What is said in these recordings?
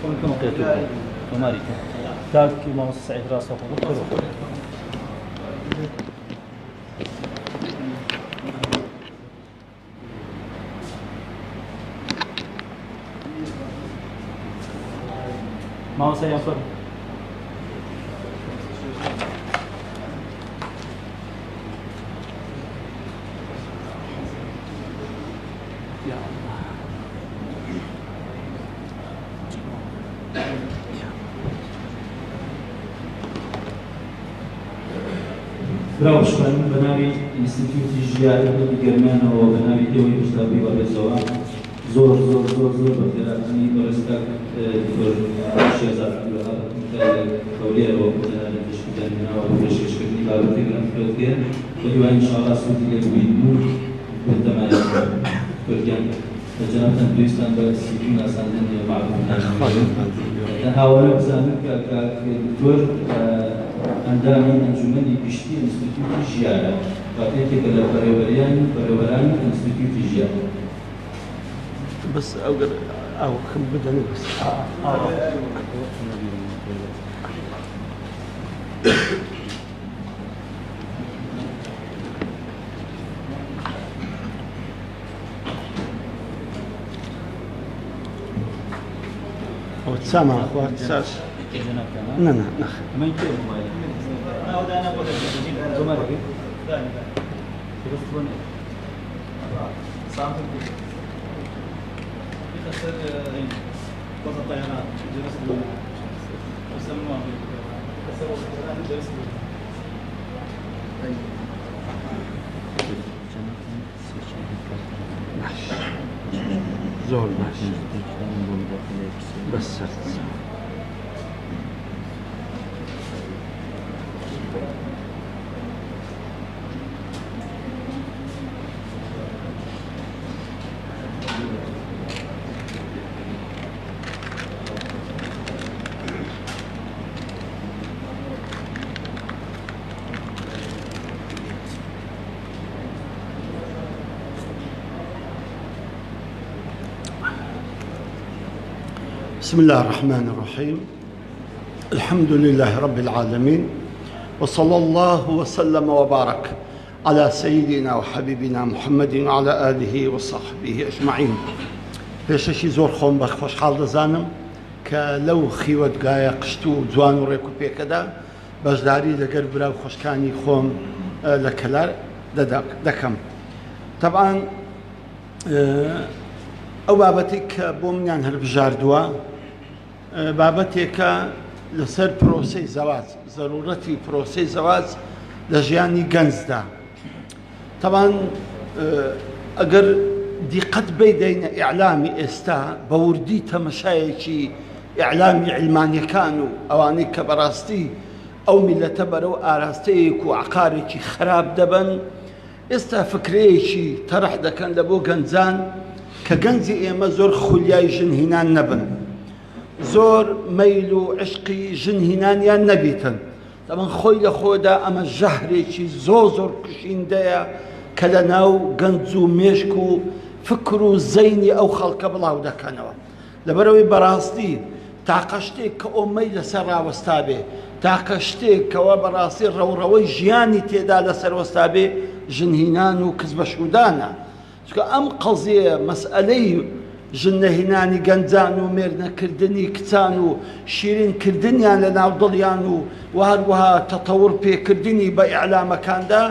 كم قيتوا وماريكم تاك ما وسعت راسه وقلت ما هو سينفر براوشمان بناوی ئینستیتیوتی ژیانی گەرمانەوە بەناوی دێوەی ئوستابی بەڕێزەوە زۆر زۆر زۆر زۆر بە خێراتنی بەڕێزکار شێزاد هەولێرەوە لە دەشتیدانیناوە بۆ پێشکەشکردنی بابەتی گرانفرۆتێ بە دوای ئینشاءڵڵا سوودی لێبووین و بەتەمایە تورکیان جنابتان دویستان بە سیتون ئاساندنی معروف هاوارە بزانن کە دکتۆر ئەندامی ئەنجومەنی گشتی ئینستیتیوتی ژیانە واتێکێکە لە بەڕێوەرانی ئینستیتیوتی ژیان بس ئەو خم بدەن بس ئەو چاما خوارد ساس نه نه نه ما يمكن أنا ودانا بقول زمرك بس بني سامر يخسر بعض الطيارات جلس بنا وسموها كسروا الطيران جلس بنا زور ماشي بس بسم الله الرحمن الرحيم الحمد لله رب العالمين وصلى الله وسلم وبارك على سيدنا وحبيبنا محمد وعلى آله وصحبه أجمعين پێشەشی زۆر خۆم بە خۆشحاڵ دەزانم کە لەو خیوەتگایە قشت و جوان و ڕێک و پێکەدا بەشداری لەگەر براو خۆشکانی خۆم لە کەلار دەکەم. طبعاً ئەو بابەتی کە بۆ منیان هەڵبژاردووە بابەتێکە لەسەر پرۆسەی زەواج، زەرورەتی پرۆسەی زەواج لە ژیانی گەنجدا. طبعاً ئەگەر دیقەت بەیدەینە ئیعلامی ئێستا بە وردی تەمەشایەکی ئیعلامی علمانیەکان و ئەوانەی کە بەڕاستی ئەو میلەتە بەرەو ئاراستەیەک و عقارێکی خراپ دەبن، ئێستا فکرەیەکی تەڕح دەکەن لە بۆ گەنجان کە گەنجی ئێمە زۆر خولیای ژنهینان نەبن، زۆر مەیل و عشقی ژنهینانیان نەبیتن. دەبن خۆی لە خۆدا ئەمە ژەهرێکی زۆر کشیندەیە کە لە ناو گەنج و مێشک و فکر و زەینی ئەو خەڵکە بڵاو دەکەنەوە. لەبەرەوەی بەڕاستی تاقە شتێک کە ئۆمەی لەسەر ڕاوەستا بێ، تاقە شتێک کەوە بەڕاستی ڕەوڕەوەی ژیانی تێدا لەسەر وەستا بێ ژنهینان و کز بەشودانە. چکە ئەم قەزیە مەسئلەی ژنەهینانی گەنجان و مێرنەکردنی کچان و شیرینکردنیان لە ناو دڵیان و هەروەها تەتەور پێکردنی بە ئیعلامەکاندا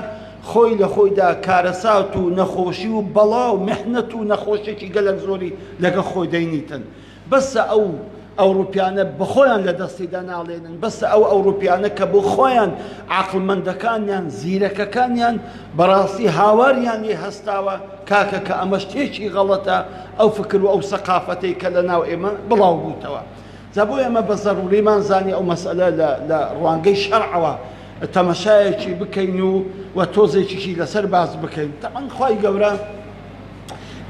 خۆی لە خۆیدا کارەسات و نەخۆشی و بەڵا و میحنەت و نەخۆشێکی گەلک زۆری لەگە خۆی دەینیتن. بەسە ئەو ئەوروپیانە بە خۆیان لە دەستیدا ناڵێنن، بەسە ئەو ئەوروپیانە کە بۆ خۆیان عاقڵمەندەکانیان زیرەکەکانیان بەڕاستی هاواریان لێ هەستاوە کاکە کە ئەمە شتێکی غەڵەتە ئەو فکر و ئەو سەقافەتەی کە لە ناو ئێمە بڵاو بووتەوە. جا بۆ ئێمە بە زەڕوریمان زانی ئەو مەسئلە لە ڕوانگەی شەرعەوە تەمەشایەکی بکەین و تۆزێکیشی لەسەر باز بکەین. تەمان خوای گەورە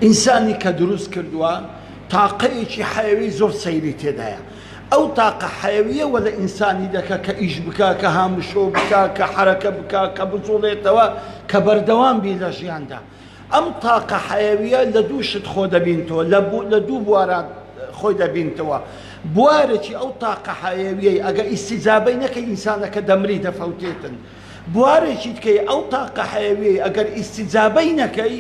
ئینسانی کە دروست کردووە تاقەیەکی حەیەوی زۆر سەیری تێدایە. ئەو تاقە حەیەویە وە لە ئینسانی دەکە کە ئیش بکە، کە هامشۆ بکە، کە حرەکە بکە، کە بجوڵێتەوە، کە بەردەوام بی لە ژیاندا. ئەم تاقە حەیەویە لە دوو شت خۆ دەبینتەوە، لە دوو بواران خۆی دەبینتەوە بوارێکی ئەو تاقە حەیەویەی ئەگە ئیستیجابەی نەکەی ئینسانەکە دەمری دەفەوتێتن بوارێکی تکەی ئەو تاقە حەیەویەی ئەگەر ئیستیجابەی نەکەی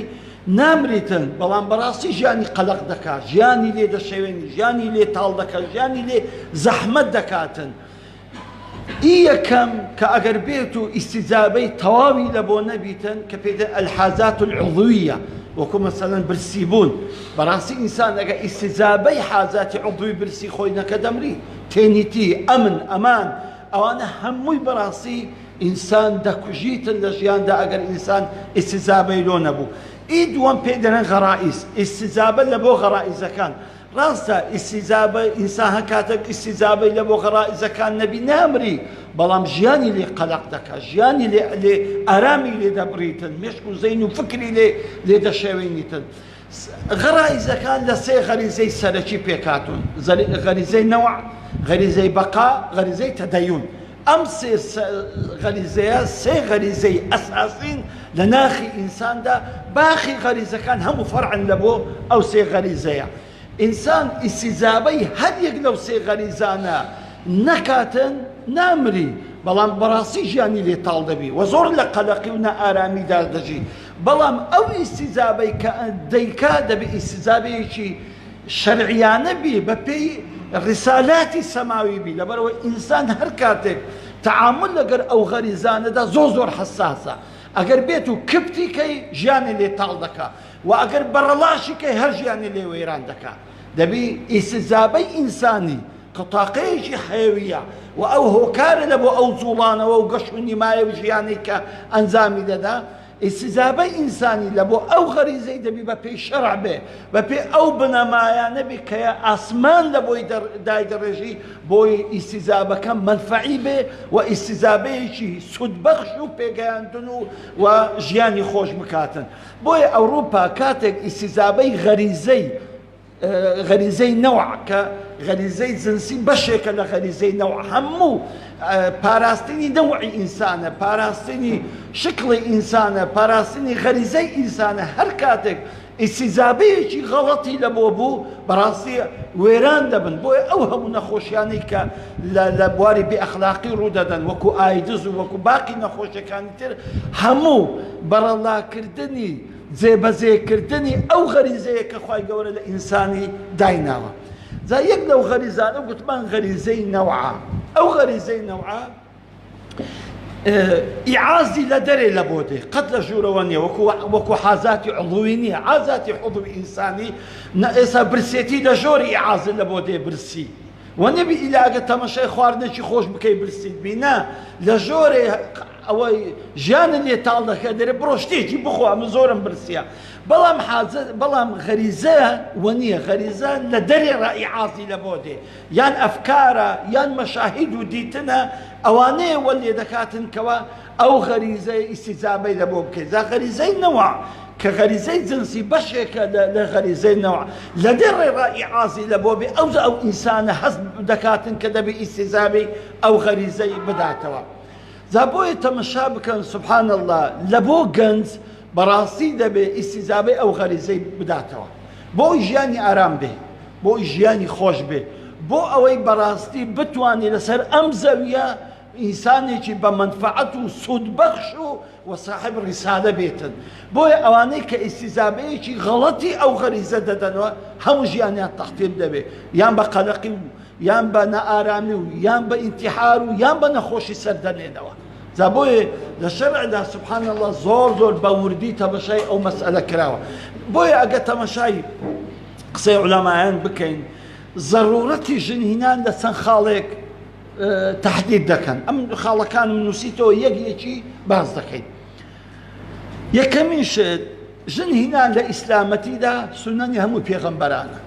نامریتن بەڵام بەڕاستی ژیانی قەلق دەکات ژیانی لێ دەشەوێنی ژیانی لێ تاڵ دەکات ژیانی لێ زەحمەت دەکاتن یەکەم کە ئەگەر بێت و ئیستیجابەی تەواوی لە بۆ نەبیتن کە پێدە ئەلحازات العضویە وەکو مەسەلەن برسی بوون بەڕاستی ئینسان ئەگەر ئیستیجابەی حازاتی عضوی برسی خۆی نەکە دەمری تێنیتی ئەمن ئەمان ئەوانە هەمووی بەڕاستی ئینسان دەکوژیتن لە ژیاندا ئەگەر ئینسان ئیستیجابەی لۆ نەبوو دووەم پێ دەڵێن غەرائیز ئیستیجابە لە بۆ غەرائیزەکان ڕاستە ئیستیجابە ئینسان هەر کاتێک ئیستیجابەی لە بۆ غەرائیزەکان نەبی نامری بەڵام ژیانی لێ قەلق دەکات ژیانی لێ ئارامی لێ دەبڕیتن مێشک و زەین و فکری لێ دەشێوێنیتن غەرائیزەکان لە سێ غەریزەی سەرەکی پێکاتون غەریزەی نەوع غەریزەی بەقا غەریزەی تەدەیون ئەم سێ غەریزەیە سێ غەریزەی ئەساسین لە ناخی ئینساندا باخی غەریزەکان هەموو فەرعن لە بۆ ئەو سێ غەریزەیە ئینسان ئیستیجابەی هەر یەک لەو سێ غەریزانە نەکاتن نامری بەڵام بەڕاستی ژیانی لێ تاڵ دەبی و زۆر لە قەلەقی و نەئارامیدا دەژی بەڵام ئەو ئیستیجابەی کە دەیکا دەبێت ئیستیجابەیەکی شەرعیانە بی بە پێی ڕسالاتی سەماوی بی لەبەرەوە ئینسان هەر کاتێک تەعامل لەگەر ئەو غەریزانەدا زۆر حەساسە ئەگەر بێت و کپتی کەی ژیانی لێ تاڵ دەکا و ئەگەر بەڕەڵاشی کەی هەر ژیانی لێ وەیران دەکا دەبی ئیستیجابەی ئینسانی کە تاقەیەکی حەیەویە و ئەو هۆکارە لە بۆ ئەو جوڵانەوە و گەشت و نیمایە و ژیانی کە ئەنجامی دەدا ئیستیجابەی ئینسانی لە بۆ ئەو غەریزەی دەبی بە پێی شەرع بێ بە پێی ئەو بنەمایانە بێ کە ئاسمان لە بۆی دایدەڕێژی بۆی ئیستیجابەکە منفعی بێ و ئیستیجابەیەکی سودبەخش و پێگەیاندن و ژیانی خۆش بکاتن بۆیە ئەوروپا کاتێک ئیستیجابەی غەریزەی نەوع کە غەریزەی جنسی بەشێکە لە غەریزەی نەوع هەموو پاراستنی نەوعی ئینسانە پاراستنی شکڵی ئینسانە پاراستنی غەریزەی ئینسانە هەر کاتێک ئیستیجابەیەکی غەڵەتی لە بۆ بوو بەڕاستی وێران دەبن بۆیە ئەو هەموو نەخۆشیانەی کە لە بواری بێئەخلاقی ڕوودەدەن وەکو ئایدز و وەکو باقی نەخۆشیەکانی تر هەموو بەرەڵاکردنی جێبەجێکردنی ئەو غەریزەیە کە خوای گەورە لە ئینسانی دایناوە جا یەک لەو غەریزانە گوتمان غەریزەی نەوعە ئەو غەریزەی نەوعە ئیعازی لە دەرێ لە بۆ دێ قەت لە ژوورەوە نییە وەکو حازاتی عضوی نییە حازاتی عضوی ئینسانی ئێستا برسێتی لە ژۆری ئیعازی لە بۆ دێ برسی و نەبی ئیلاگە تەمەشای خواردنێکی خۆش بکەی برسیت بینە لە ژۆرێ ئەوەی ژیانە لێ تاڵ دەکە دەرێ بڕۆ شتێکی بخۆ ئەمە زۆرم برسیە بەڵام غەریزە وە نییە غەریزە لە دەرێ ڕائیعازی لە بۆ دێ یان ئەفکارە یان مەشاهید و دیتنە ئەوانەیە وە لێ دەکاتن کەوە ئەو غەریزەی ئیستیجابەی لە بۆ بکەیت جا غەریزەی نەوە کە غەریزەی جنسی بەشێکە لە غەریزەی نەوە لە دەرێ ڕائیعازی لە بۆ بێ ئەو ئینسانە هەست دەکاتن کە دەبێ ئیستیجابەی ئەو غەریزەی بداتەوە جا بۆیە تەمەشا بکەن سوبحان الله لە بۆ گەنج بەڕاستی دەبێ ئیستیجابەی ئەو غەریزەی بداتەوە بۆی ژیانی ئارام بێ بۆی ژیانی خۆش بێ بۆ ئەوەی بەڕاستی بتوانێت لەسەر ئەم زەویە ئینسانێکی بە منفعەت و سودبەخش و صاحب ڕیسالە بێتن بۆیە ئەوانەی کە ئیستیجابەیەکی غەڵەتی ئەو غەریزە دەدەنەوە هەموو ژیانیان تەختیم دەبێ یان بە قەلەقی و یان بە نەئارامی و یان بە ئینتیحار و یان بە نەخۆشی سەردەنێنەوە جا بۆیە لە شەرعدا سوبحان الله زۆر بە وردی تەمەشای ئەو مەسئلە کراوە بۆیە ئەگە تەمەشای قسەی عولەمایان بکەین ضرورەتی ژنهێنان لە چەند خاڵێک تحدید دەکەن ئەم خاڵەکانم نووسیتەوە یەکێکی باز دەکەین یەکەمین شت ژنهێنان لە ئیسلامەتیدا سونەنی هەموو پێغەمبەرانە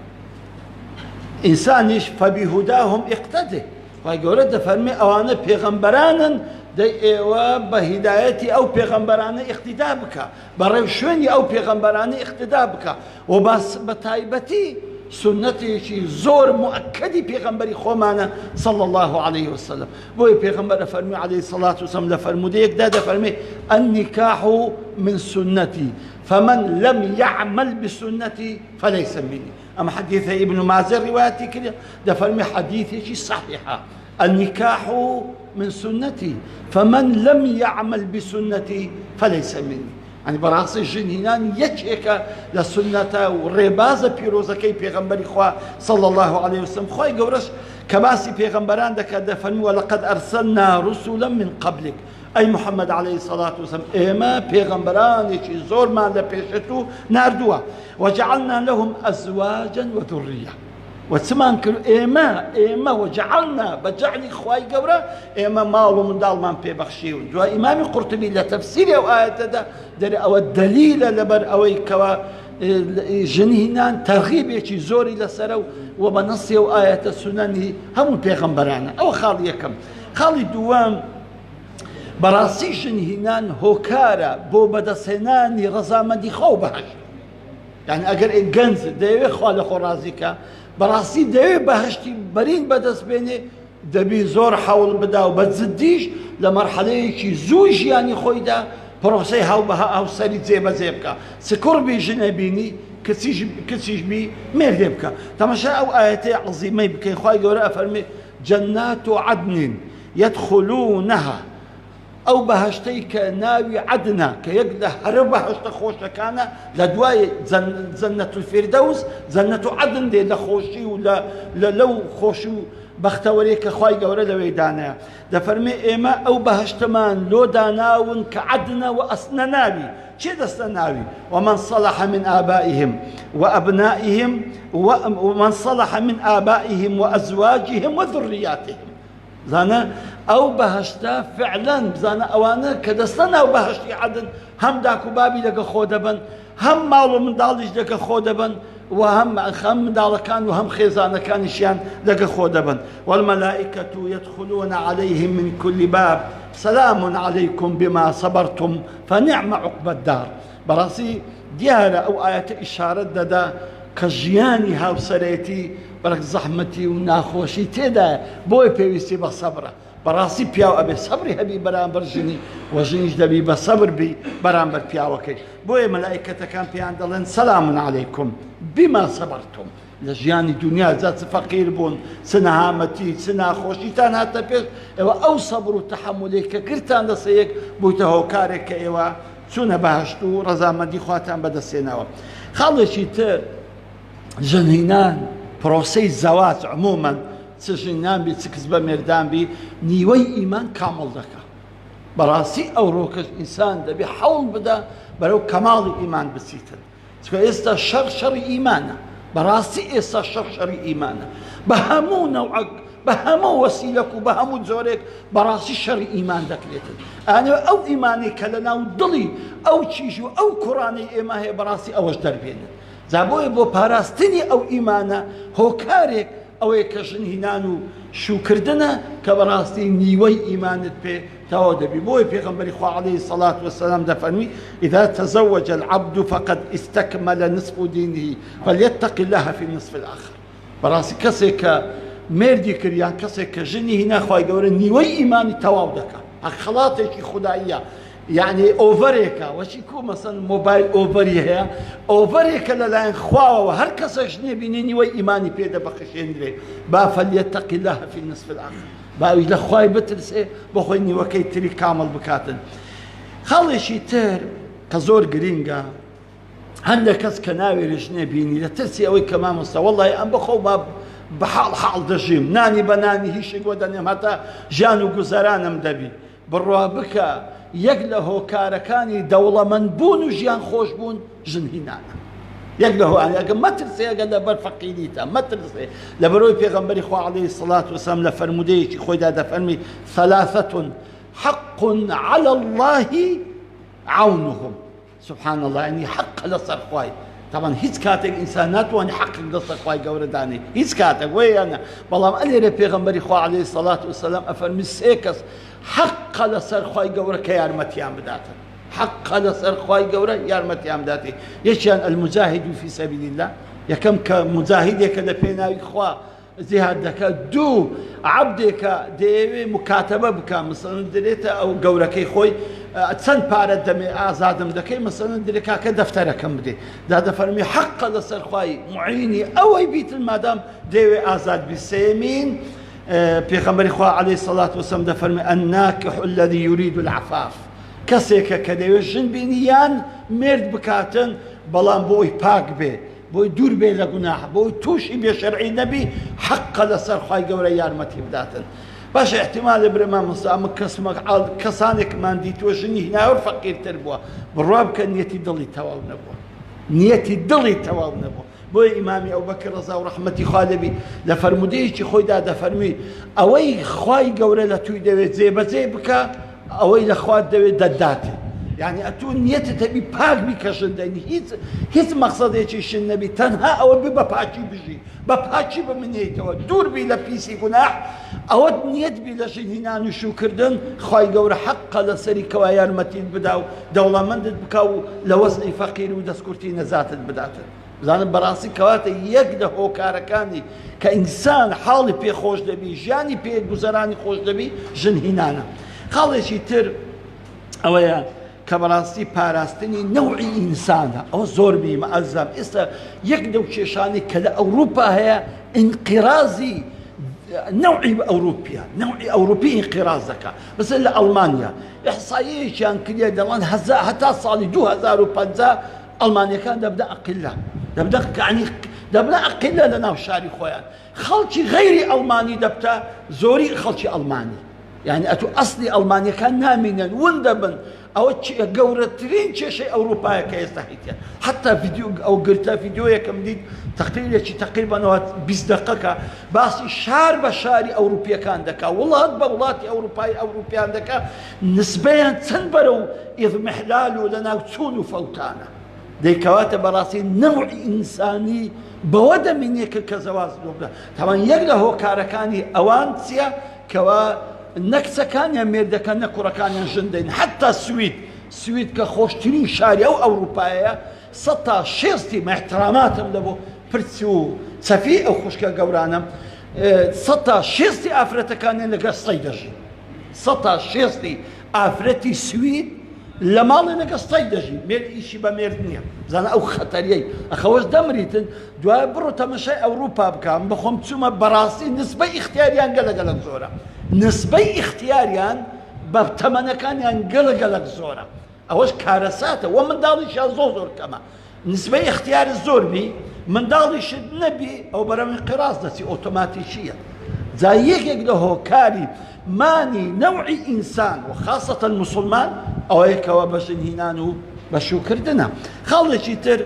ئینسانیش فەبیهوداهم ئیقتەدێ خوای گەورە دەفەرمێ ئەوانە پێغەمبەرانن دەی ئێوە بە هیدایەتی ئەو پێغەمبەرانە ئیقتیدا بکە بە ڕێو شوێنی ئەو پێغەمبەرانە ئیقتیدا بکە و بە تایبەتی سنتێکی زۆر مؤکدی پێغەمبەری خۆمانە صلى الله عليه وسلم بۆیە پێغەمبەر فەرمووی عليه الصلاة والسلام لە فەرمودەیەکدا دەفەرمێ النكاح من سنتي فمن لم يعمل بسنتي فليس مني أما حديث ابن ماجه روايتي كده دفرمي حديثي صحيحة النكاح من سنتي فمن لم يعمل بسنتي فليس مني يعني براسي جنينان يجيك لسنة وربازة بيروزكي بيغمبري خوا صلى الله عليه وسلم خوي قورش كباسي بيغمبران دك دفنوا ولقد أرسلنا رسلا من قبلك أي محمد عليه الصلاة والسلام إما بيغمبران يشي زور ما لبيشتو ناردوا وجعلنا لهم أزواجا وذرية وسمان كل إما وجعلنا بجعل خواي قبرة إما مالو من دال من بيبخشيون جوا إمام قرطبي لتفسير أو آية ده در أو الدليل لبر أو كوا جنينان ترغيب يشي زوري لسرو وبنصي أو آية السنن هم بيغمبران أو خالي كم خالي دوام براسي جنينان هوكارا بو بدسناني رزامدي خو بهش يعني أجر الجنز ده خال خرازيكا براسي ده بهشتي برين بدس بيني دبي زور حول بدا وبتزديش لمرحلة شي زوج يعني خويدا بروسي هاو بها أو سري زيبكا سكر بي جنبيني كسيج بي ميردبكا تماشا أو آياتي عظيمة بكي خواي قورا أفرمي جنات عدن يدخلونها أو بهشتي كناوي عدنا كيقدر هرب بهشت خوش كان لدواي زنة الفردوس زنة عدن دي لخوشي ولا لو خوشو بختوريك خواي قورا لوي دانا دفرمي إما أو بهشتمان لو داناون كعدنا وأسنناوي شي دستناوي ومن صلح من آبائهم وأبنائهم ومن صلح من آبائهم وأزواجهم وذرياتهم زانا أو بهشتا فعلا زانا أوانا كدستنا أو بهشتي عدن هم داكو بابي لك خودبن هم مالو من دالج لك خودبن وهم خم دالكان وهم خيزان كان شيان لك خودبن والملائكة يدخلون عليهم من كل باب سلام عليكم بما صبرتم فنعم عقب الدار براسي ديارة أو آية إشارة دا كجياني هاو سريتي برك زحمتي وناخوشي تدا بوي بيويسي بصبرة براسي بياو أبي صبري هبي برامبر جني وجنيش دبي بصبر بي برامبر بياوكي بوي ملائكة كان بيان دلن سلام عليكم بما صبرتم لجياني دنيا ذات فقير بون سنة هامتي سنة خوشي تانا تبيش أو صبر وتحملك كرتان دسيك بوتهو كارك إيوا سنة بهشتو رزامدي خواتان بدسيناوا خالشي تر جنينان بروسي الزواج عموما سجنان بي سكزبا مردان بي نيوي إيمان كامل دكا براسي أو روكش إنسان دبي حول بدا برو كمال إيمان بسيطن سكو إستا شر إيمانا براسي إستا شر إيمانا بهمو نوعك بهمو وسيلك وبهمو زورك براسي شر إيمان دكليتن أنا أو إيماني كلنا ودلي أو تشيشو أو قراني إيما هي براسي أوش دربين زابوي بو باراستني أو إيمانا هو كارك أو يكشن هنانو شو كردنا كبراستي نيوي إيمانت بي تودبي بوي بيغمبري خو عليه الصلاة والسلام دفنوي إذا تزوج العبد فقد استكمل نصف دينه فليتق الله في النصف الآخر براسي كسيك مردي كريان كسيك جني هنا خواي قوري نيوي إيماني تواودك خلاطك خدائية يعني اوفريكا واش يكون مثلا موبايل اوفري اوفريكا لان خواوا وهر كسا جني بيني وي ايماني بيدا بخشين دري با فليتق الله في النصف الاخر با الى خواي بترسي بخويني وكي تري كامل بكاتن خلي شي تر كزور جرينجا عندك كاس كناوي رجني بيني لا ترسي اوي كمان مستوى والله ام بخو ما بحال دجيم ناني بناني هيش ودني متى جانو جزرانم دبي بالروابك يقله كاركاني دولة من بون وجيان خوش بون جنهنانا يقله يعني ما ترسي قال برفقينيتا ما ترسي لبروي بيغمبري خو عليه الصلاة والسلام لفرموديش خوي دا فرمي ثلاثة حق على الله عونهم سبحان الله يعني حق لصر خواي طبعا هيك كاتك انسانات واني حقك لصر خواي قورداني هيك كاتك وي انا والله قال لي بيغمبري خو عليه الصلاة والسلام افرمي سيكس حق لسر خواي قورا كيارمتيان بداتا حق لسر خواي قورا يارمتيام داتي يشان المجاهد في سبيل الله يكم كمجاهد يكذا بيناوي خوا زهاد دكا دو عبدك ديوي مكاتبة بكا مثلا دريتا أو قوركي خوي چەند پارە دەمێ ئازادم دەکەی مەسەڵەن درێ کاکە دەفتەرەکەم بدێ دادەفەرمی حەقە لەسەر خوای معینی ئەوەی بیتن مادام دەیەوێ ئازاد بی سێمین پێغەمبەری خوا عەلەیهی سەڵات وەسەلام دەفەرمێ الناکح الذی یورید العفاف کەسێکە کە دەیەوێت ژن بینی یان مرد بکاتن بەڵام بۆی پاک بێ بۆی دوور بێ لە گوناح بۆی تووشی بێشەرعی نەبی حەقە لەسەر خوای گەورە یارمەتی بداتن باش احتمال برما مسامك كسمك كسانك ما ندي توجني هنا فقير تربوا بالراب كان نيتي ضلي تواب نبوا نيتي ضلي تواب نبوا بو امامي ابو بكر رضا ورحمتي خالبي لفرموديش خوي دا فرمي اوي خواي قوره لتوي دوي زيبك اوي لخوات دوي دداتي يعني اتو نيتي تبي باك بكشن دني هيت مقصد ايش النبي تنها او بباكي بيجي بباكي بمنيته دور بي لبيسي جناح او نيت بي لشين هنا نشو كردن خواي قور حق لسري كوايار متين بداو دوله من بكاو لوزني فقير ودسكورتي نزات بدات زان براسي كواته يقده هو كاركاني كانسان حالي بي خوش دبي جاني بي گزراني خوش دبي جن هنانا خالي شي تر اويا كبراسي باراستني نوعي إنسانة أو زوربي معزم إسا يقدو شيشاني كلا أوروبا هي انقرازي نوعي أوروبيا نوعي أوروبي انقرازك بس إلا ألمانيا إحصائية كان كليا دلان هزا حتى صالي 2005 ألمانيا كان دبدا أقلة دبدا يعني دبدا أقلة لنا وشاري خويا خلشي غيري ألماني دبتا زوري خلشي ألماني يعني أتو أصلي ألمانيا كان نامنا وندبن أو قورترين شيء أوروبا كيستحيتها حتى فيديو أو قلت فيديو كمديد تقريبا 20 دقيقة بس شهر بشاري أوروبيا كان دكا والله بولاتي أوروبيا دكا نسبيا تنبروا إذ محلالوا لنا وتسونوا فوتانا دي كواتب براسي نوع إنساني بودا من يك كزواز طبعا يقدر هو كاركاني أوانسيا كوا نكسة كان يميرد كان نكورة كان ينجندين حتى السويد كخوشترين شاري أو أوروبايا سطا شيرتي مع احتراماتهم لبو برتسو سفي أو خوشكا قورانا سطا شيرتي أفرتا كان لقى صيدجي سطا شيرتي أفرتي سويد لما لقى صيدجي مير إيشي بميردنيا زانا أو خطريي أخوش دمريتن دواء برو تمشي أوروبا بكام بخوم تسوما براسي نسبة اختياريان قلق زورا نسبة اختياريان بتمنى كان ينقلق زورا أوش كارثاته ومن داليش زور كما نسبة اختيار الزور بي من داليش النبي أو برامي قراصتي أوتوماتيشية زيك يقدر كاري ماني نوعي إنسان وخاصة المسلمان أو هيك وبشن هنانو بشو كردنا خالي شيتر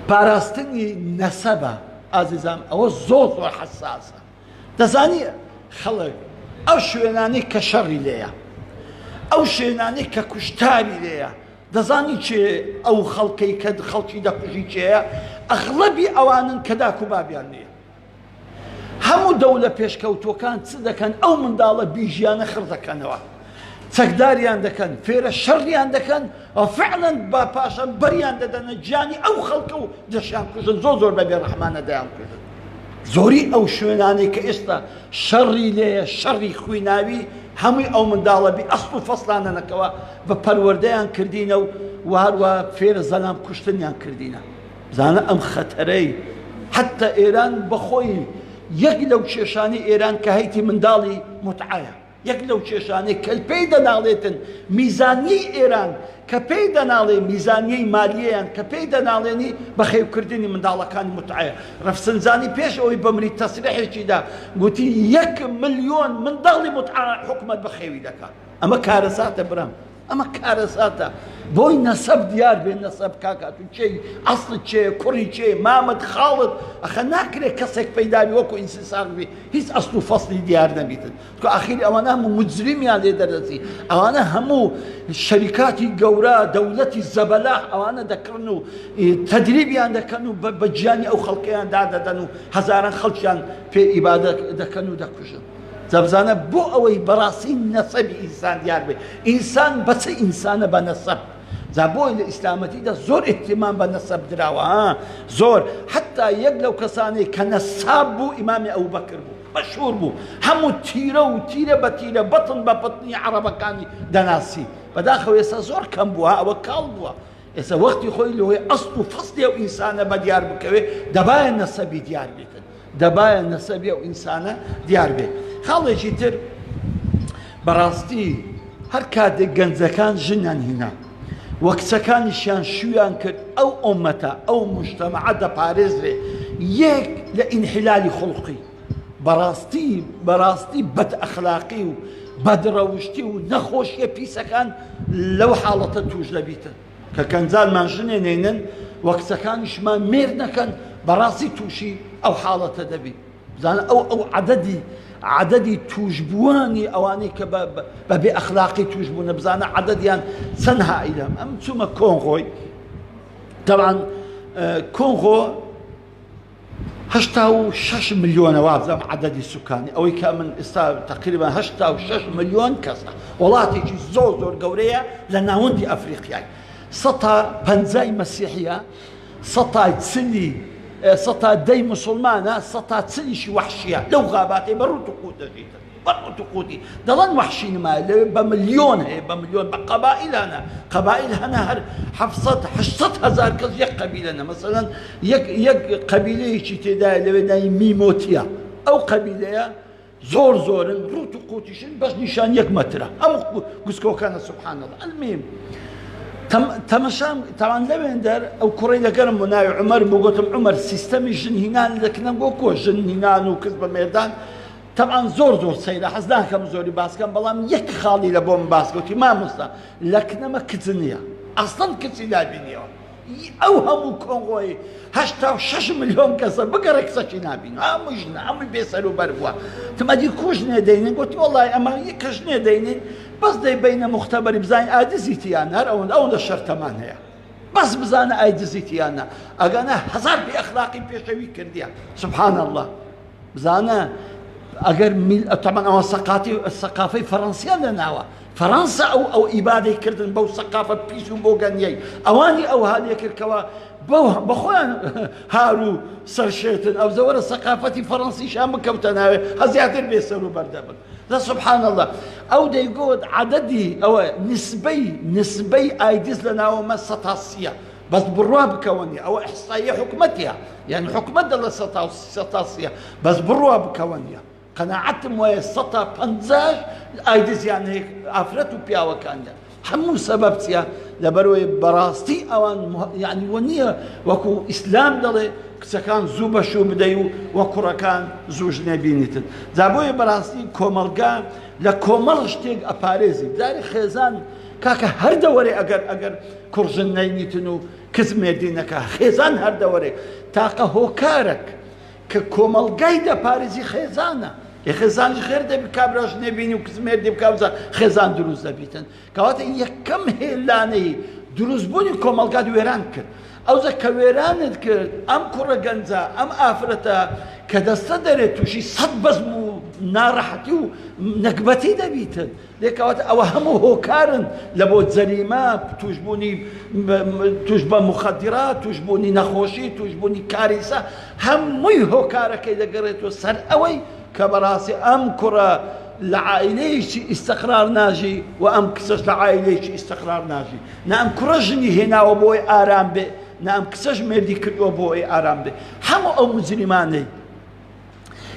باراستني نسبة عزيزام أو زور حساسة تزاني خلق أو شويناني كشري ليا أو شويناني ككشتاري ليا دزاني چه أو خلقي كد خلقي دا كجي چه أغلبي أوانن كداكو بابيان ليا همو دولة بيشكوتو كان تصدقان أو من دالة بيجيان خردكانوا تقداريان دكان فير شريان دكان وفعلا باشا بريان ددنا جاني أو خلقو دشان كجن زور بابي الرحمن ديان كجن زوري أو شويناني كإستا شري ليه شري خويناوي همي أو من دالة بأصل فصلانا نكوا بپرورديان كردينو وهروا فير زلام كشتنيان كردينا زانا أم خطري حتى إيران بخوي يقلو شيشاني إيران كهيتي من دالي متعايا يقلو شيشاني كالبيدا ناليتن ميزاني إيران كبيدا نالي ميزانية مالية كبيدا ناليني بخيو كرديني من دالة كان متعايا رفسنزاني بيش أوي بمري تصريح كده قلتي 1 مليون من دالي متعايا حكمة بخيوي دكا أما كارثات برام أما كارثاته بوي نسب ديار بين نسب كاكاتو شيء أصل شيء كوري شيء مامد خالد أخناكري كسك بيداري وكو إنسان بي هيس أصل فصل ديار نبيتن كو أخيري أوانا هم مجرمي على درسي أوانا هم شركاتي قورا دولتي الزبلاح أوانا دكرنو تدريبي عن دكنو بجاني أو خلقيان دادا دنو هزاران خلقيان في إبادة دكنو دكوشن زەبزانە بۆ ئەوەی بەڕاستی نەسەبی ئینسان دیار بێ ئینسان بەچە ئینسانە بە نەسەب جا بۆی لە ئیسلامەتیدا زۆر ئیحتیمام بە نەسەب دراوە زۆر حتا یەک لەو کەسانەی کە نەساب بوو ئیمامی ئەبوبەکر بوو مەشهوور بوو هەموو تیرە و تیرە بە تیرە بەتن بە بەتنی عەرەبەکانی دەناسی بەداخەوە ئێستا زۆر کەم بووە ئەوە کاڵ بووە ئێستا وەختی خۆی لەوەی ئەسڵ و فەسڵی ئەو ئینسانە بە دیار بکەوێ دەبایە نەسەبی دیار بێتن دەبایە نەسەبی ئەو ئینسانە دیار بێت خاڵێکی تر بەڕاستی هەر کاتێک گەنجەکان ژنیان هینا وە کچەکانیشیان شویان کرد ئەو ئومەتە ئەو موجتەمەعە دەپارێزرێ یەک لە ئینحیلالی خوڵقی بەڕاستی بەدئەخلاقی و بەدڕەوشتی و نەخۆشیە پیسەکان لەو حاڵەتە توش دەبیتن کە کەنجانمان ژنێنێنن وە کچەکانیشمان مێر نەکەن بەڕاستی تووشی ئەو حاڵەتە دەبی بزانە ئەو عددی توشبووانی ئەوانەی کە بە بێ ئەخلاقی توش بوونە بزانە عددیان چەند هائیلە ئەم چوومە کۆنغۆی طبعا کۆنغۆ 86 ملیۆنە وابزەم عددی سوکانی ئەوەی کە من ئێستا تقریبا 86 ملیۆن کەسە وڵاتێکی زۆر گەورەیە لە ناوەندی ئەفریقیای 150 مەسیحیە 110 مسلمانە 140 وحشیە لەو غاباتێ بەڕوت و قوت دەژیتن بەڕوت و قوتی دەڵەن وحشی نمایە لەوێ بە ملیۆن هەیە بە ملیۆن بە قەبائیلانە قەبائیل هەنە هەر 700 هزار کەس یەک قەبیلەنە مەسەلەن یەک قەبیلەیەکی تێدایە لەوێ ناوی میمۆتیە ئەو قەبیلەیە زۆرن ڕوت و قوتیشن بەس نیشان 1 مەترە هەموو گوسکۆکانە سوبحان الله ئەلمیم تەمەشام تاوان لەوێن دەر ئەو کوڕی لەگەرم بۆ ناوی عومەر بۆ گوتم عومەر سیستەمی ژنهینان دەکەن بۆ کۆ ژنهینان و کەس بە مێردان تەبعاً زۆر سەیرە حەز ناکەم زۆری باسکەم بەڵام یەک خاڵی لە بۆم باس گوتی مامۆستا لەکنەمە کچ نییە ئەسڵەن کچی نابینیەوە ئەو هەموو کۆنغۆی 86 ملیۆن کەسە بگەڕێ کچەکی نابین هەموو ژنە هەمووی بێسەر و بەر بووە تمەدی کوژ نێدەینن گوتی وەڵای ئەمە یەکەش نێدەینین بەس دەیبینە مختبەری بزانین ئایدزیتیان هەر ئەوەندە شەرتەمان هەیە بەس بزانە ئایدزیتیانە ئەگەنە هەزار بێ ئەخلاقی پێشەوی کردیە سبحان الله بزانە ئەگەر تەمان ئەوە سەقافەی فەڕەنسیان لەناوە فەڕەنسا ئەو ئیبادەی کردن بەو سەقافە پیس و بۆ گەنیەی ئەوانی ئەو هاالێ کردکەوە بەخۆیان هار و سەرشێتن ئەو زەوەرە سەقافەتی فەڕەنسیشان بکەوتە ناوێ هەزیاتر بێسەر و بەردەبن لە سبحان الله ئەو دەیگوت عدەدی ئەوە نسبەی ئایدز لە ناوەمە سەتاسیە بەس بڕوا بکەوەنی ئەوە ئیحساییە حکومەتیە یعنی حکومەت دەڵێ سەتاسیە بەس بڕوا بکەوەنیە قەناعەتم وایە 150 ئایدزیان هەیە ئافرەت و پیاوەکانیان هەموو سەبەب چیە لەبەرەوەی بەڕاستی ئەوان یعنی وە نییە وەکو ئیسلام دەڵێ کچەکان زوو بەشوو بدەی و وە کوڕەکان زوو ژنێ بینیتن جا بۆیە بەڕاستی کۆمەڵگا لە کۆمەڵ شتێک ئەپارێزی داری خێزان کاکە هەر دەوەرێ ئەگەر کوڕژن نەینیتن و کچ مێردینەکە خێزان هەر دەوەرێ تاقە هۆکارێک کە کۆمەڵگای دەپارێزی خێزانە خێزانش خێر دەبی کابراژ نێبینی و کچ مێردی بکابزە خێزان دروست دەبیتن کەواتە یەکەم هێلانەی دروستبوونی کۆمەڵگات وێران کرد ئەوزە کە وێرانت کرد ئەم کوڕە گەنجە ئەم ئافرەتە کە دەستە دەرێت تووشی 100 بەزم و ناڕەحەتی و نەکبەتی دەبیتن لێکەواتە ئەوە هەموو هۆکارن لە بۆ جەریمە توش بە مخەدرات توشبوونی نەخۆشی توشبوونی کاریسە هەمووی هۆکارەکەی دەگەڕێتەوە سەر ئەوەی کە بەڕاستی ئەم کوڕە لە عائلەیەکی ئیستەقرار ناژی و ئەم کچەش لە عائلەیەکی ئیستەقرار ناژی نە ئەم کوڕە ژنی هێناوە بۆی ئارام بێ نە ئەم کچەش مێردی کردووە بۆی ئارام بێ هەموو ئەو مجریمانەی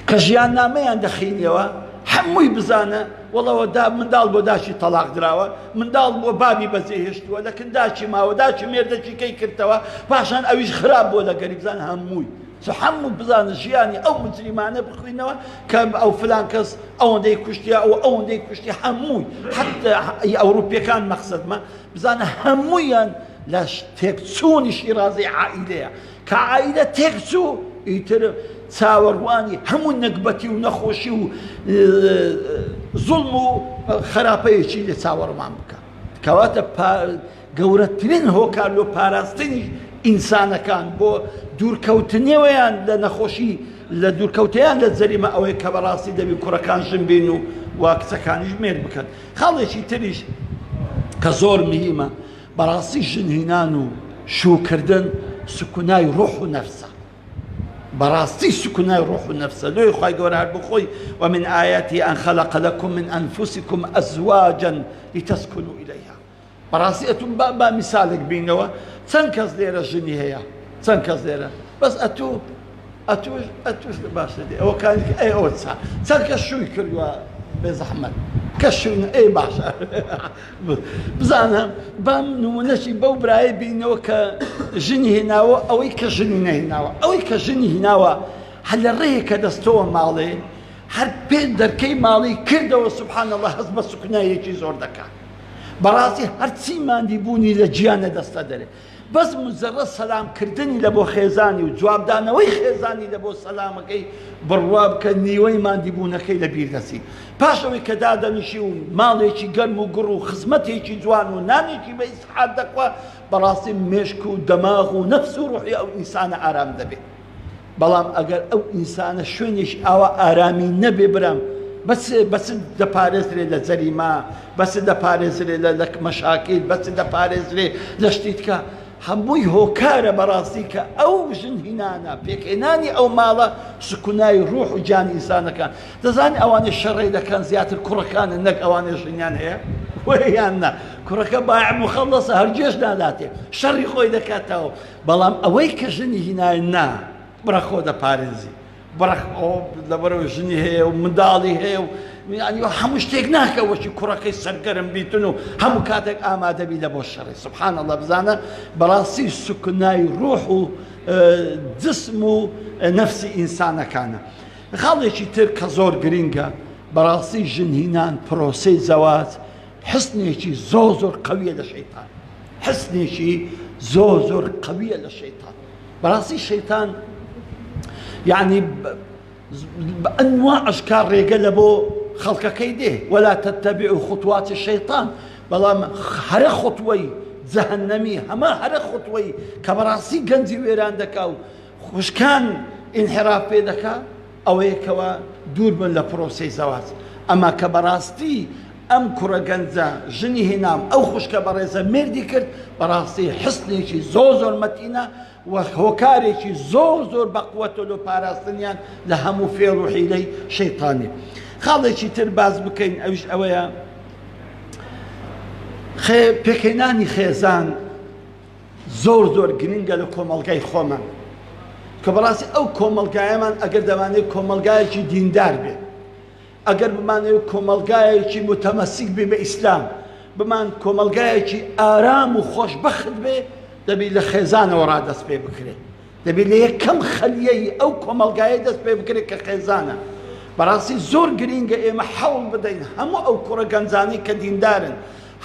کە ژیان نامەیان دەخینەوە هەمووی بزانە وەڵەوە منداڵ بۆ داچی تەلاق دراوە منداڵ بۆ بابی بەجێهێشتووە لەکن داچی ماوە داچی مێردەکی کەی کردەوە پاشان ئەویش خراپ بۆ لەگەری بزانە هەمووی هەموو بزانە ژیانی ئەو مجریمانە بخوینەوە کە ئەو فلان کەس ئەوەندەی کوشتیە ئەو ئەوەندەی کوشتی هەمووی حتى ئەوروپیەکان مەقسەدمە بزانە هەموویان لە تێکچوونی شیرازەی عائیلەیە کە عائیلە تێکچوو ئیتر چاوەڕوانی هەموو نەکبەتی و نەخۆشی و زوڵم و خراپەیەکی لێ چاوەڕوان بکە کەواتە گەورەترین هۆکار و پاراستنی ئینسانەکان بۆ دوورکەوتنەوەیان لە نەخۆشی لە دوورکەوتیان لە جەریمە ئەوەی کە بەڕاستی دەبی کوڕەکان ژن بین و وا کچەکانی ژمێر بکەن. خاڵێکی تریش کە زۆر مهمە بەڕاستی ژنهێنان و شوکردن سکونای ڕوح و نەفسە. براستي سكناي روح النفس لو يخوي جورها بخوي ومن آياته أن خلق لكم من أنفسكم أزواجا لتسكنوا إليها. براستي أتم با مثالك بينوا تنكز ليرة جني هي تنكز ليرة بس أتو باشا دي أو كان أي أوتسا تنكز شو يكروا بزحمة كشون أي باشا بزانا بام نمونشي بو براي بينو كجني هناوا أو كجني هناوا أو كجني هناوا هل الريك دستوا مالي هل بين دركي مالي كده سبحان الله حسب سكناي يجي زور دكا براسي هر ما ديبوني لجيانه دستدري بس مجرد سلام كردني لبو خيزاني وجواب دانا وي خيزاني لبو سلامكي برواب كنيوي ما ديبونكي لبير دسي باشوي كدادا نشيو ماليشي قرم وقرو خزمتيشي جوان ونانيشي بإسحاد دكوا براسي مشكو دماغ ونفس روحي أو إنسان آرام دبي بلام أقل أو إنسان شوينيش أو آرامي نبي برام بس دبارز لي لزريمة بس دبارز لي لك مشاكل بس دبارز لي لشتيتك هموي هوكارة براسيك أو جنهنانا بيكيناني أو مالا سكناي روح وجان إنسان كان تزاني أواني الشر إذا كان زيادة الكركان إنك أواني الجنيان هي ويانا كركان بايع مخلصة هرجيش ناداتي شر خوي إذا كاتاو بلام أويك جنهنانا برخو دا باريزي برخو لبرو جني هي ومدالي هي يعني همش تيجناك وش كركي سرقرم بيتنو هم كاتك آمادة بي لبو الشر سبحان الله بزانا براسي سكناي روحه جسمه نفسي إنسان كان خالي شي ترك زور جرينجا براسي جنهنان بروسي زواج حسني شي زوزر قوية للشيطان حسني شي زوزر قوية للشيطان براسي الشيطان يعني بأنواع أشكال رجلبو خلق كيده ولا تتبعوا خطوات الشيطان بلا هر خطوي جهنمي هما هر خطوي كبراسي جنزي ويران دكاو وش كان انحراف بيدكا او يكوا دور من لبروسي زواج اما كبراستي ام كرة جنزا جني هنام او خوش كبرازا مردي كرت براسي حسني شي زوزور متينة وهوكاري شي زوزور بقوته لو باراستنيان لهمو في روحي لي شيطاني خاڵێکی تر باز بکەین ئەوش ئەوەیە پێکەنانی خێزان زۆر گرنگە لە کۆمەڵگای خۆمان کە بەڕاستی ئەو کۆمەڵگایەمان ئەگەر دەمانێت کۆمەڵگایەکی دیندار بێ ئەگەر بمانەوێت کۆمەڵگایەکی متەمەسیک بێ بە ئیسلام بمان کۆمەڵگایەکی ئارام و خۆشبەخت بێ دەبی لە خێزانەوە ڕادەست پێ بکرێت دەبی لە یەکەم خەلیەی ئەو کۆمەڵگایە دەست پێ بکرێت کە خێزانە براسي زور جرينجا إما حول بدين همو أو كرة جنزاني كدين دارن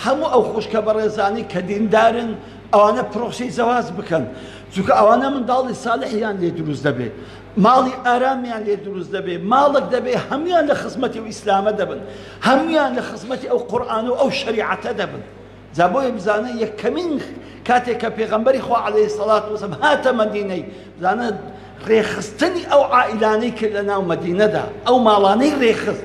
همو أو خوش كبرزاني كدين دارن أو أنا بروسي زواج بكن زوك أو أنا من ضالي صالح يعني يدرس دبي مالي آرام يعني يدرس دبي مالك دبي هم يعني لخصمتي وإسلام دبن هم يعني لخصمتي أو قرآن أو شريعة دبن زابوي بزانه يكمن كاتك بيغمبري خو عليه الصلاة والسلام هات مديني بزانه ريخستني أو عائلاني كلنا ومدينة دا أو مالاني ريخس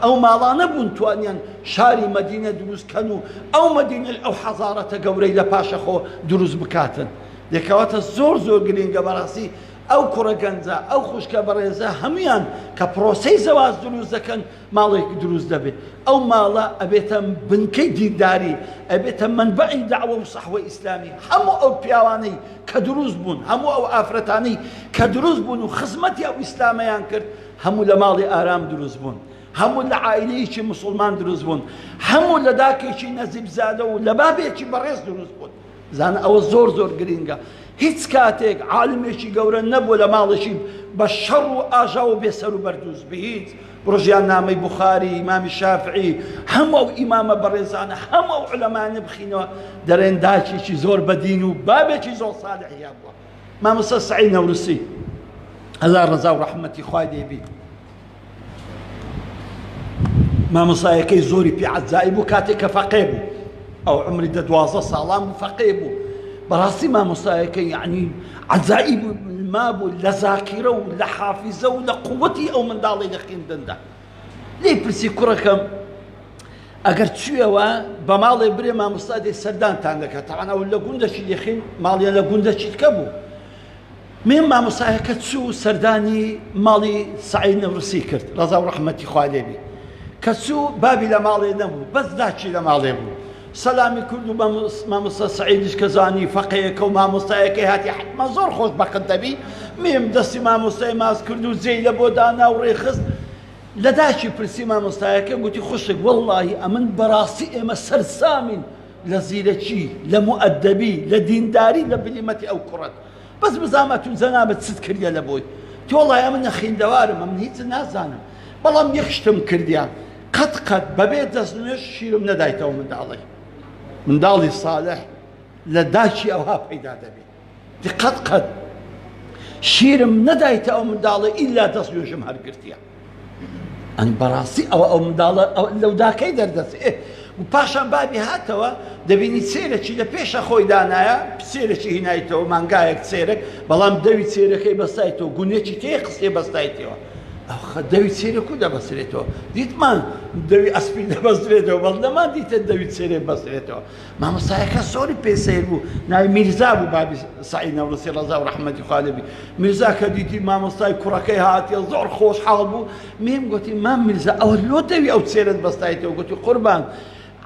أو مالانة بنتوانيان شاري مدينة دروز كانوا أو مدينة أو حضارة قوري لباشا خو دروز بكاتن ديكوات زور قلين قبراسي أو كرة جنزا أو خوشكا بريزا هميان كبروسي زواج دروز دكن مالك دروز دبي أو مالا أبيتم بنكي ديداري أبيتم منبعي دعوة وصحوة إسلامي همو أو بيواني كدروز بون همو أو آفرتاني كدروز بون وخزمتي أو إسلامي ينكر همو لمالي آرام دروز بون همو لعائلي شي مسلمان دروز بون همو لداكي شي نزيب زادو ولبابي شي بريز دروز بون زان أو زور قرينجا هیچ کاتێک عالمێکی گەورە نەبوو لە ماڵێکی بە شەڕ و ئاژا و بێسەر و بەردووز بە هیچ ڕۆژیان نامەی بوخاری ئیمامی شافعی هەموو ئەو ئیمامە بەڕێزانە هەموو ئەو عولەمانە بخینەوە دەرێن داچێکی زۆر بەدین و بابێکی زۆر ساڵحیا بووە مامۆستا سەعید نەورسی هەزار ڕەزا و ڕەحمەتی خوای دێبی مامۆستایەکەی زۆری پێ عەزایی بوو کاتێک کە فەقێ بوو ئەو عمری 12 ساڵان بوو فەقێ بوو بەڕاستی مامۆستایەکە یعنی عجائب مابوو لە زاکیرە و لە حافیزە و لە قووەتی ئەو منداڵی لە خوێندندا لێی پرسی کوڕەکەم ئەگەر چوویەوە بە ماڵێ برێ مامۆستا دێ سەردانتان دەکات تەعاان ئەو لە گوندەشی دەخین ماڵیە لە گوندەچی کە بوو مێم مامۆستایەکە چوو سەردانی ماڵی سەعید نەورسی کرد ڕەزا و ڕەحمەتی خوا لێبی کە چوو بابی لە ماڵێ نەبوو بەس داچی لە ماڵێ بوو سەلامی کرد و مامۆستا سەعیدیش کە زانی فەقەیەکە و مامۆستایەکەی هاتی حتمە زۆر خۆش بەقت دەبی مێم دەستی مامۆستای ماس کرد و جێی لە بۆ دانا و ڕێخست لە داچی پرسی مامۆستایەکە گوتی خوشک وەڵڵاهی ئەمن بەڕاستی ئێمە سەرسامین لە زیرەکی لە موئەدەبی لە دینداری لە بلیمەتی ئەو کوڕەت بەس بزانمەتون زەنابەت چت کردیە لە بۆی تی وەڵڵاهی ئەمن نەخیندەوارم ئەمن هیچ نازانم بەڵام یەک شتم کردیان قەت بەبێ دەستنوێش شیرم نەدایتەوە منداڵی ساڵح لە داچی ئەوها پەیدا دەبێت قەت شیرم نەدایتە ئەو منداڵە ئیلا دەستنوێژم هەرگرتیە ئەنی بەڕاستی ئەو منداڵە لەو داکەی دەردەچێ و پاشان بابی هاتەوە دەبینی چێرەکی لە پێشە خۆی دانایە چێرەکی هینایتەوە مانگایەک چێرەک بەڵام دەوی چێرەکەی بەستایتەوە گونێکی تێ قسێ بەستایتەوە دەوی چێرەک و دەبەسرێتەوە دیتمان دەوی ئەسپی دەبەسرێتەوە بەڵ نەمان دیتە دەوی چێرێ بەسرێتەوە مامۆستایەکە زۆری پێسەیر بوو ناوی میرزا بوو بابی سەعید نەورسی ڕەزا و ڕەحمەتی خوا لێبی میرزا کە دیتی مامۆستای کوڕەکەی هاتیە زۆر خۆشحاڵ بوو مێم گوتی مام میرزا ئەوە لۆ دەوی ئەو چێرەت بەستایتەوە گوتی قوربان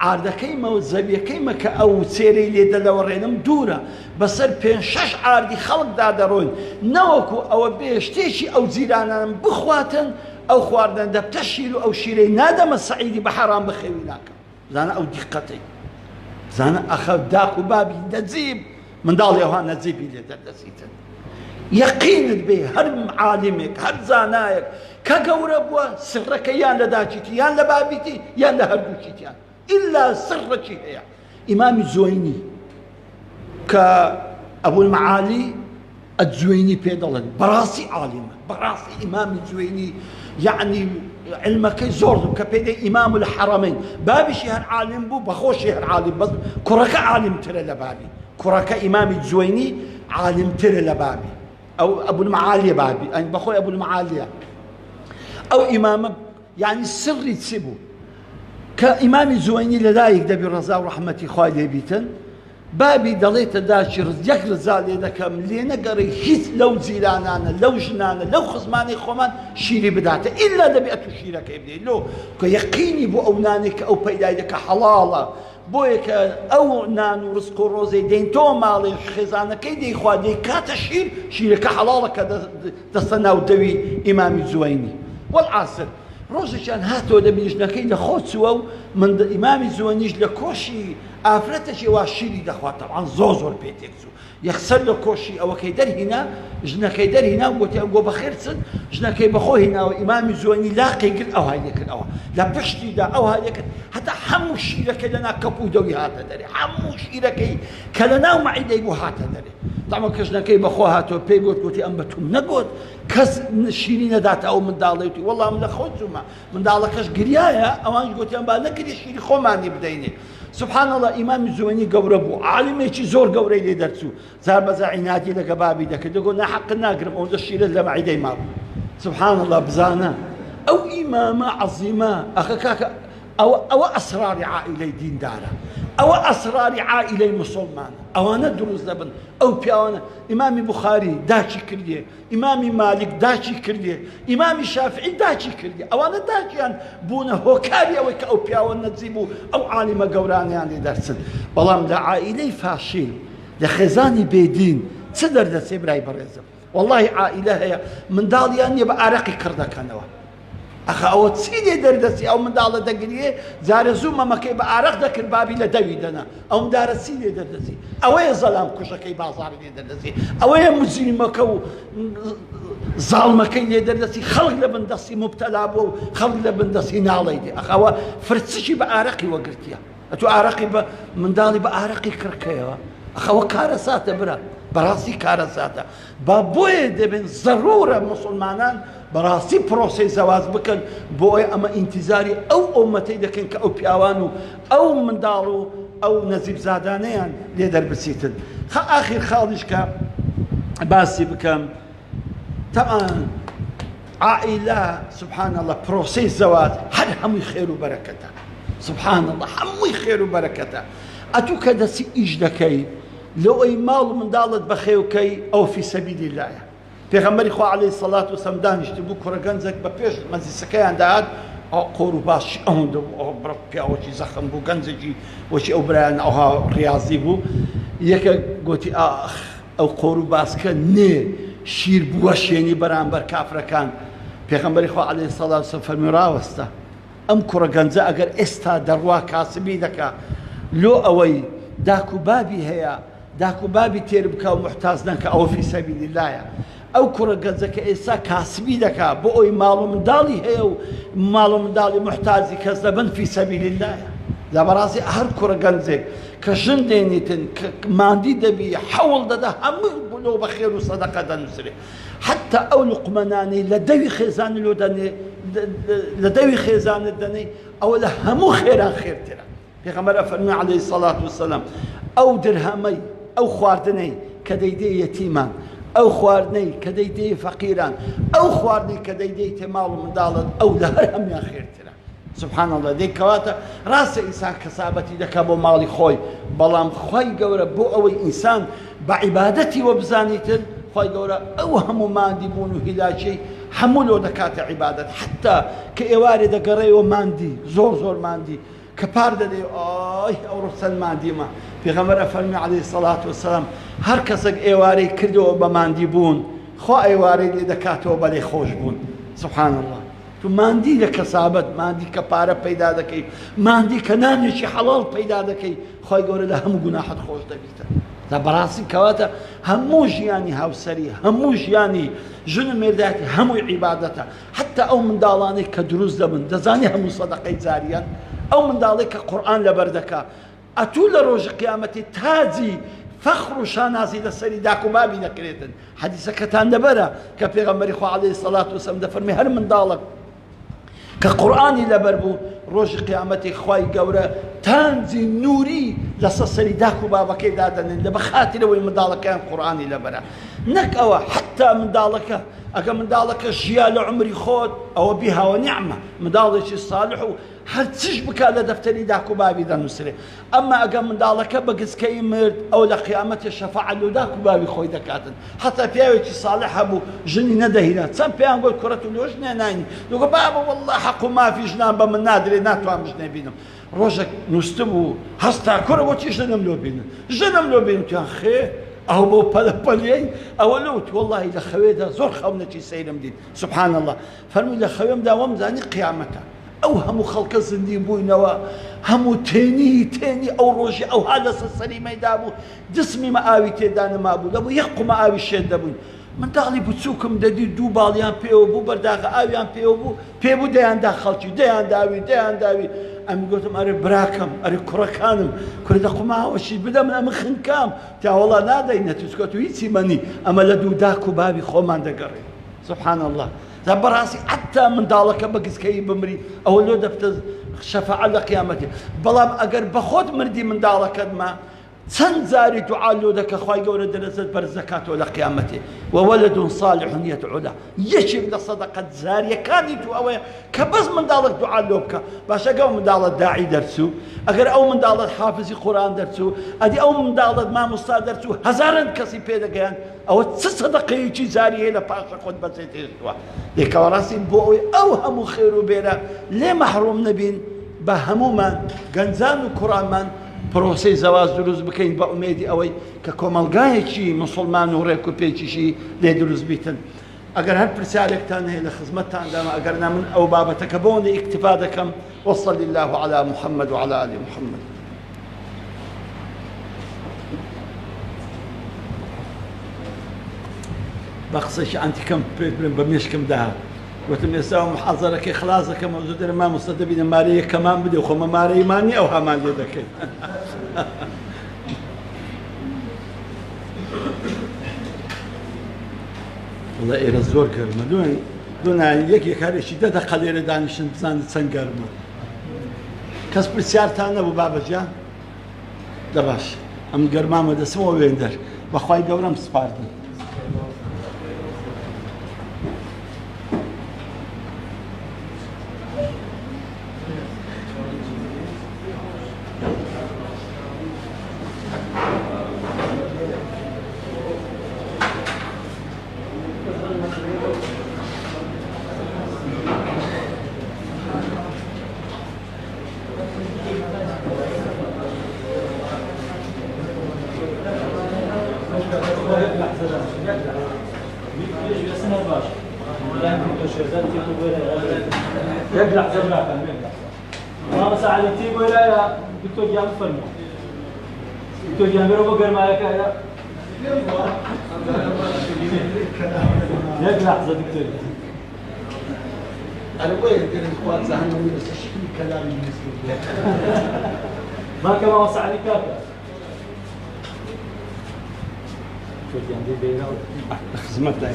عاردەکەیمە و زەویەکەیمە کە ئەو چێرەی لێ دەلەوەڕێنم دوورە بەسەر 5-6 عاردی خەڵکدا دەڕۆین نەوەکو ئەوە بێ شتێکی ئەو جیرانانم بخواتن ئەو خواردن دەبتە شیر و ئەو شیرەی نادەمە سەعیدی بە حەرام بخەوی ناکەم زانە ئەو دیقەتەی زانە ئەخە داق و بابی نەجیب منداڵی ئەوها نەجیبی لێ دەردەچیتن یەقینت بێ هەر عالمێک هەر زانایەک کە گەورە بووە سڕەکە یان لە داچیتی یان لە بابیتی یان لە هەردووچیتیان إلا سرتي هي إمام الزويني كأبو المعالي الزويني بيدلن براسي عالم براسي إمام الزويني يعني علمك زور كبيد إمام الحرمين بابي شهر عالم بو بخوش شهر عالم بس كرك عالم ترى لبابي كرك إمام الزويني عالم ترى لبابي أو أبو المعالي بابي يعني بخوي أبو المعالي أو إمام يعني السر تسيبه كإمام زويني لدايك دبي الرزا ورحمتي خالي بيتن بابي دليت داشي يك رزالي دكم لينا قري هيت لو زيلانانا لو جنانا لو خصماني خومان شيري بداته إلا دبي أتو شيرك إبني لو كيقيني بو أونانك أو بيدايدك حلالة بويك أو نانو رزق روزي دين تو مالي خزانة كيدي خوادي كاتا شيرك حلالة كده دستناو دوي إمام زويني والعصر ڕۆژێکیان هاتەوە دەبینیژنەکەی لە خۆچووە و من ئیمامی زوێنیش لە کۆشی ئافرەتێکی وا شیری دەخوات تەعاان زۆر پێتێک چوو یەکسەر لە کۆشی ئەوەکەی دەرهینا ژنەکەی دەرهینا و گوتی ئەو بەخێر چن ژنەکەی بەخۆ هیناوە ئیمامی زوێنی لاقی کرد ئەو هایەکردەوە لە پشتیدا ئەو هایەکرد هەتا هەموو شیرەکەی لەنا کەپوودەوی هاتە دەرێ هەموو شیرەکەی کە لە ناو مەعیدەی بوو هاتە دەرێ داما کەژنەکەی بەخۆ هاتەوە پێی گوت گوتی ئەم بەتوم نەگوت کەس شیری نەداتە ئەو منداڵێتی وەڵام لە خۆ چوومە منداڵەکەش گریایە ئەوانش گوتیان با نەکردی شیری خۆمانی بدەینێ سبحان الله إمام الزويني قبره بو عالمي شي زور قبره اللي درسو زار بزا عنادي لك بابي دك يقول حق ناقرم أو الشيء لما عيدي مارو سبحان الله بزانا أو إمامة عظيمة أخاك أو أسرار عائلة دين دارة أو أسرار عائلة مسلمان أو أنا دروز لبن أو بيانا إمام بخاري داشي كرديه إمام مالك داشي كرديه إمام شافعي داشي كرديه أو أنا داشي يعني بونا هوكاري أو بيانا نزيبو أو عالم قوراني يعني درسن بلام لعائلة فاشل لخزاني بيدين تدر دا سيبراي برزم والله عائلة هي من داليان يبقى عرقي كردا كانوا أخا أو تسيدي دردسي أو من دالة دقريه زار زوما ما كي بعرق ذاك البابي لدويدنا أو مدار سيدي دردسي أو ظلام كوشا كي بازار دردسي أو مسلم كو ظالم كي دردسي خلق لبندسي مبتلى بو خلق لبندسي ناليدي أخا فرتسي بعرقي وقرتيا أتو عرقي من دالي بعرقي كركيا أخا كارثات برا براسي كارثات بابوي دبن ضرورة مسلمانان براسي بروسي زواج بكن بوي اما انتظاري او امتي دكن كاو بياوانو او من دارو ئەو نەزیب زادانەیان لێ دەربچیتن ئاخر خاڵیشکە باسی بکەم طبعا عائلە سبحان الله پرۆسەی زەواج هەر هەمووی خێر و بەرەکەتە سبحان الله هەمووی خێر و بەرەکەتە ئەتوو کە دەچی ئیش دەکەی لەو ئەی ماڵ و منداڵت بەخێوکەی ئەو فی سەبیلی لایە پێغەمبەری خوا عەلەیهی سەڵات وسەلام دانیشتی بوو کوڕە گەنجێک بە پێش مەجلیسەکەیان داهات قۆر و باشی ئەوەندە بوو ئەو بڕە پیاوەکی زەخم بوو گەنجێکی وەچی ئەو برایان ئەوها ڕیاضی بوو یەکە گوتی ئاخ ئەو قۆر و باسکە نێ شیر بووە شوێنی بەرامبەر کافرەکان پێغەمبەری خوا عەلەیهی سەڵات وسەلام فەرمی ڕاوەستە ئەم کوڕە گەنجە ئەگەر ئێستا دەڕوا کاسبی دەکا لۆ ئەوەی داک و بابی هەیە داک و بابی تێر بکە و محتاج نەکە ئەوە فی سەبیلی لایە ئەو کوڕە گەنجە کە ئێستا کاسبی دەکا بۆ ئەوی ماڵ و منداڵی هەیە و ماڵ و منداڵی محتاجی کەس دەبن فی سەبیلی لایە لەبەڕاستی هەر کوڕە گەنجێک کە ژن دێنیتن کە ماندی دەبی حەوڵ دەدا هەموو بۆ بە خێر و سەدەقە دەنووسرێ حتى ئەو لوقمەنانەی لە دەوی خێزانی لۆ دەنێ لە دەوی خێزانت دەنێ ئەوە لە هەموو خێران خێرترە پێغەمبەر فەرمووی عەلەیهی سەڵات وسەلام ئەو درهەمەی ئەو خواردنەی کە دەیدەی یەتیمان ئەو خواردنەی کە دەیدەی فەقیران ئەو خواردنەی کە دەیدەی تێ ماڵ و منداڵت ئەو لە هەر هەمیان خێرترە سبحان الله دەیکەواتە ڕاستە ئینسان کەسابەتی دەکا بۆ ماڵی خۆی بەڵام خۆی گەورە بۆ ئەوەی ئینسان بە عیبادەتی وە بزانیتن خۆی گەورە ئەو هەموو ماندی بوون و هیلاچەی هەموو لۆ دەکاتە عیبادەت حتا کە ئێوارێ دەگەڕێەوە ماندی زۆر ماندی کە پار دەدەی ئای ئەو ڕۆچەند ماندیمە پێغەمبەر فەرمووی عەلەیهی سەڵات وسەلام هەر کەسێک ئێوارەی کردەوە بە ماندی بوون خوا ئێوارەی لێ دەکاتەوە بەلێ خۆش بوون سبحان الله تو ماندی لە کەسابەت ماندی کە پارە پەیدا دەکەی ماندی کە نانێکی حەڵاڵ پەیدا دەکەی خۆی گەورە لە هەموو گوناحت خۆش دەبیتە لە بەڕاستی کەواتە هەموو ژیانی هاوسەری هەموو ژیانی ژن و مێردایەتی هەمووی عیبادەتە حتا ئەو منداڵانەی کە دروست دەبن دەزانی هەموو سەدەقەی جاریان ئەو منداڵێک کە قورئان لەبەر دەکا ئەتوو لە ڕۆژی قیامەتی تاجی فەخر و شانازی لەسەری داک و بابی دەکرێتن حەدیسەکەتان دەبەرە کە پێغەمبەری خوا عەلەیهی سەڵات وسەلام دەفەرمێ هەر منداڵک کە قورئانی لەبەر بوو ڕۆژی قیامەتی خوای گەورە تانجی نووری لەسەر سەری داک و بابەکەی دادەنێن لە بەخاترەوەی منداڵەکەیان قورئانی لەبەرە نەک ئەوە حتا منداڵەکە ئەگە منداڵەکە ژیا لە عمری خۆت ئەوە بیهاوە نیعمە منداڵێکی ساڵح و هەر چش بکات لە دەفتەری داک و بابی دەنووسرێ ئەمما ئەگە منداڵەکە بە گسکەی مرد ئەو لە قیامەتی شەفاعەت لە داک و بابی خۆی دەکاتن حتا پیاوێکی ساڵح هەبوو ژنی نەدەهێنا چەند پێیان گوت کوڕەت و لۆ ژنێ ناینی دوگە بابە وەڵڵا حەق و مافی ژنان بە من نادرێ ناتوانم ژنێ بینم ڕۆژێک نووسبوو هەستا کوڕە بۆچی ژنم لۆ بینن ژنم لۆ بینم تویان خێ ئەو بۆ پەلەپەلەی ئەوە لەوت وەڵڵاهی لە خەوێدا زۆر خەونەتی سەیرم دیت سبحان الله فەرمووی لە خەوێمدا وەم زانی قیامەتە ئەو هەموو خەڵکە زندی بووینەوە هەموو تێنی ئەو ڕۆژی ئەوها لەسەر سەریمەیدا بوو جسمیمە ئاوی تێدا نەمابوو دەبوو یەک قومە ئاوی شێت دەبووین منداڵی بچووکم دەدی دوو باڵیان پێوە بوو بەرداغە ئاویان پێوە بوو پێبوو دەیاندا خەڵکی دەیانداوی ئەمی گوتم ئەرێ براکەم ئەرێ کوڕەکانم کوڕە دەقوماوەشی بدە من ئەمە خنکام تاوەڵا نادەی نەتوسکەت و هیچی مەنی ئەمە لە دوو داک و بابی خۆمان دەگەڕێ سبحان الله دا بەڕاستی حتا منداڵەکە بە گسکەی بمری ئەوە لۆ دەفتە شەفاعەت لە قیامەتی بەڵام ئەگەر بە خۆت مردی منداڵەکەت ما چەند زاری دوعا لۆ دەکە خوای گەورە دەرەزت بەرز دەکاتەوە لە قیامەتێ وەوەلد صالح يدعو له یەکێک لە سەدەقەت زاریەکانی تو ئەوەیە کە بەس منداڵت دوعا لۆ بکە باشە ئەگەر ئەو منداڵت داعی دەرچوو ئەگەر ئەو منداڵت حافزی قورئان دەرچوو ئەدی ئەو منداڵت مامۆستا دەرچوو هەزاران کەسی پێدەگەیان ئەوە چ سەدەقەیەکی زاری هەیە لە پاشە خۆت بەجێ تێشتووە لێکەوە ڕاستی بۆ ئەوەی ئەو هەموو خێر و بێرە لێ مەحروم نەبین بە هەمومان گەنجان و کوڕانمان پرۆسەی زەواج دروست بکەین بە ئومێدی ئەوەی کە کۆمەڵگایەکی موسڵمان و ڕێک و پێچیشی لێ دروست بیتن ئەگەر هەر پرسیارێکتان هەیە لە خزمەتتاندامە ئەگەرنا من ئەو بابەتەکە بۆەوەندە ئیکتفا دەکەم وصلی الله على محمد وعلى آل محمد بە قسەی ئەنتیکەم پێ برم بە مێشکم داهات وتم ئێستا محەزەرەکەی خلاص دەکەم و زوو دەرە مامۆستا دەبینە مارەیە کەمان بدێ خۆمە مارەیمانی ئەو هەمان لێ دەکەین وڵا ئێرە زۆر گەرمە دوێن یەکێک هەرێکی دە دەقە لێرە دانیشن بزانت چەند گەرمە کەس پرسیارتان نەبوو بابەجیان دەباش ئەم گەرمامە دەسمەوە وێندەر بەخوای گەورەم سپاردن. يقلع زبراك ما بس على تيبو يا دكتور جامع فرمو دكتور جامع رو بقر معك يا يقلع زي دكتور أنا وين كان الإخوان زعلانين بس شكل كلام بالنسبة ما كما وصى عليك كاكا دكتور جامع بينا خدمتنا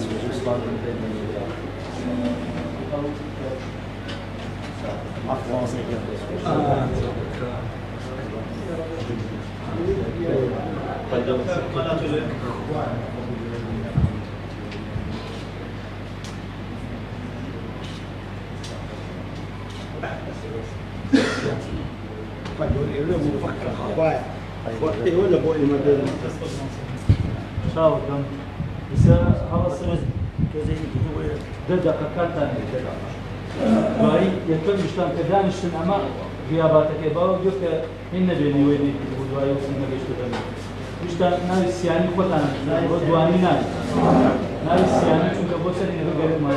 شاو كم إذا خلاص دقة كاتان باي يكون مشتان كدانشتن أما غياباتك باو جوك إن بيني ويني ودواي وسنا بيشتغل مشتان ناس يعني قطعنا دواني ناس يعني شو كبوسة